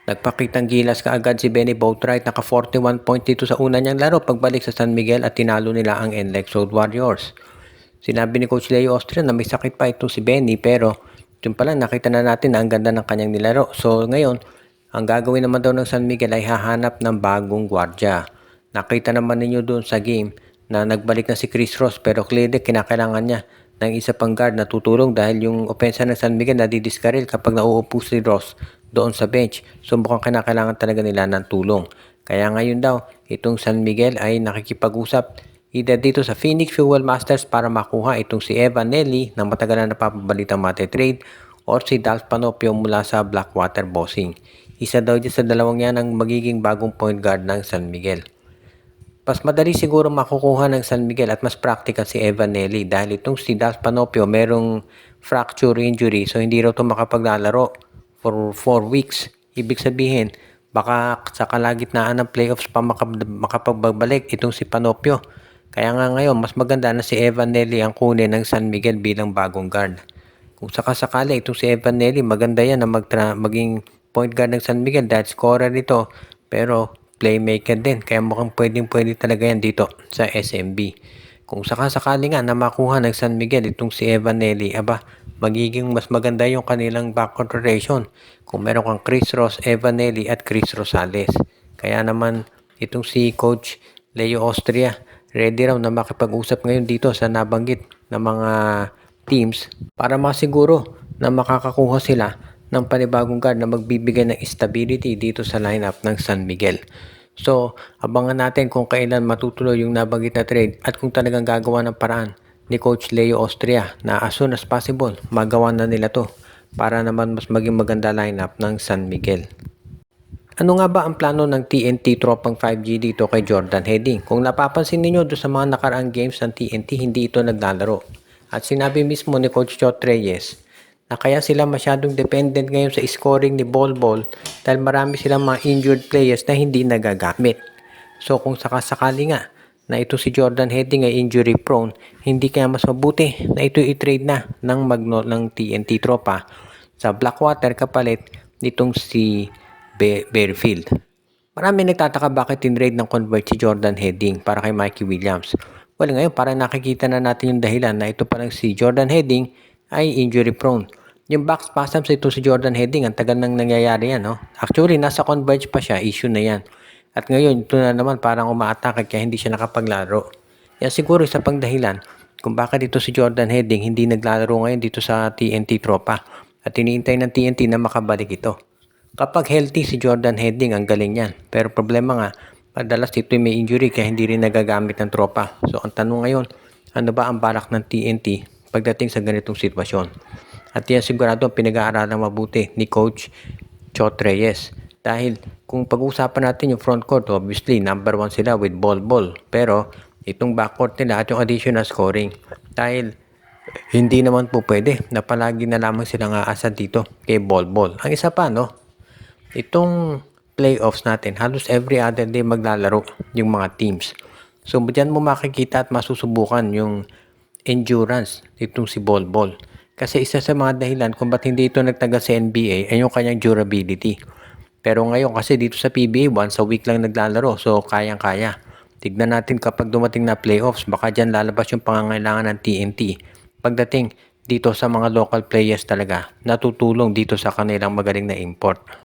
Nagpakitang gilas kaagad si Benny Boatwright, naka 41 point dito sa una niyang laro pagbalik sa San Miguel at tinalo nila ang NLEX Road Warriors. Sinabi ni Coach Leo Austria na may sakit pa ito si Benny, pero yun pala nakita na natin na ang ganda ng kanyang nilaro. So ngayon, ang gagawin naman daw ng San Miguel ay hahanap ng bagong gwardya. Nakita naman ninyo doon sa game na nagbalik na si Chris Ross, pero clearly kinakailangan niya ng isa pang guard na tutulong dahil yung opensa ng San Miguel nadidiskaril kapag nauupo si Ross doon sa bench. So mukhang kinakailangan talaga nila ng tulong. Kaya ngayon daw, itong San Miguel ay nakikipag-usap either dito sa Phoenix Fuel Masters para makuha itong si Evan Nelly na matagal na napapabalitang mate-trade, or si Dalf Panopio mula sa Blackwater Bossing. Isa daw dyan sa dalawang yan ang magiging bagong point guard ng San Miguel. Mas madali siguro makukuha ng San Miguel at mas practical si Evan Nelly dahil itong si Dalf Panopio merong fracture injury, so hindi raw ito makapaglalaro for 4 weeks. Ibig sabihin, baka sa kalagitnaan ng playoffs pa makapagbalik itong si Panopio. Kaya nga ngayon, mas maganda na si Evan Nelly ang kunin ng San Miguel bilang bagong guard. Kung sakasakali itong si Evan Nelly, maganda yan na maging point guard ng San Miguel dahil scorer nito, pero playmaker din. Kaya mukhang pwede talaga yan dito sa SMB. Kung sakasakali nga na makuha ng San Miguel itong si Evan Nelly, magiging mas maganda yung kanilang backcourt rotation kung meron kang Chris Ross, Evan Nelly at Chris Rosales. Kaya naman itong si Coach Leo Austria, ready raw na makipag-usap ngayon dito sa nabanggit na mga teams para masiguro na makakakuha sila ng panibagong guard na magbibigay ng stability dito sa lineup ng San Miguel. So, abangan natin kung kailan matutuloy yung nabanggit na trade at kung talagang gagawa ng paraan ni Coach Leo Austria na as soon as possible magawa na nila to para naman mas maging maganda lineup ng San Miguel. Ano nga ba ang plano ng TNT Tropang 5G dito kay Jordan Heading? Kung napapansin niyo doon sa mga nakaraang games ng TNT, hindi ito naglalaro. At sinabi mismo ni Coach Chot Reyes na kaya sila masyadong dependent ngayon sa scoring ni Bol Bol dahil marami silang mga injured players na hindi nagagamit. So kung sakasakali nga na ito si Jordan Heading ay injury prone, hindi kaya mas mabuti na ito i-trade na ng TNT Tropa sa Blackwater kapalit nitong si Bearfield. Marami nagtataka bakit tinrade ng Convert si Jordan Heading para kay Mikey Williams. Well, ngayon parang nakikita na natin yung dahilan na ito palang si Jordan Heading ay injury prone. Yung back spasms ito si Jordan Heading, ang tagal nang nangyayari yan. No? Actually, nasa Converge pa siya, issue na yan. At ngayon, ito na naman parang umaatake kaya hindi siya nakapaglaro. Yan siguro isa pang dahilan kung bakit ito si Jordan Heading hindi naglalaro ngayon dito sa TNT Tropa. At iniintay ng TNT na makabalik ito. Kapag healthy si Jordan Heading, ang galing yan. Pero problema nga, madalas ito may injury kaya hindi rin nagagamit ng tropa. So ang tanong ngayon, ano ba ang balak ng TNT pagdating sa ganitong sitwasyon? At yan sigurado ang pinag-aaralan mabuti ni Coach Chot Reyes. Dahil kung pag-uusapan natin yung front court, obviously number 1 sila with Bol Bol. Pero itong backcourt nila at yung additional scoring. Dahil hindi naman po pwede na palagi na lamang silang aasa dito kay Bol Bol. Ang isa pa, itong playoffs natin, halos every other day maglalaro yung mga teams. So, dyan mo makikita at masusubukan yung endurance itong si Bol Bol. Kasi isa sa mga dahilan kung ba't hindi ito nagtagal sa NBA ay yung kanyang durability. Pero ngayon kasi dito sa PBA, once a week lang naglalaro. So, kayang-kaya. Tignan natin kapag dumating na playoffs, baka dyan lalabas yung pangangailangan ng TNT. Pagdating dito sa mga local players talaga, natutulong dito sa kanilang magaling na import.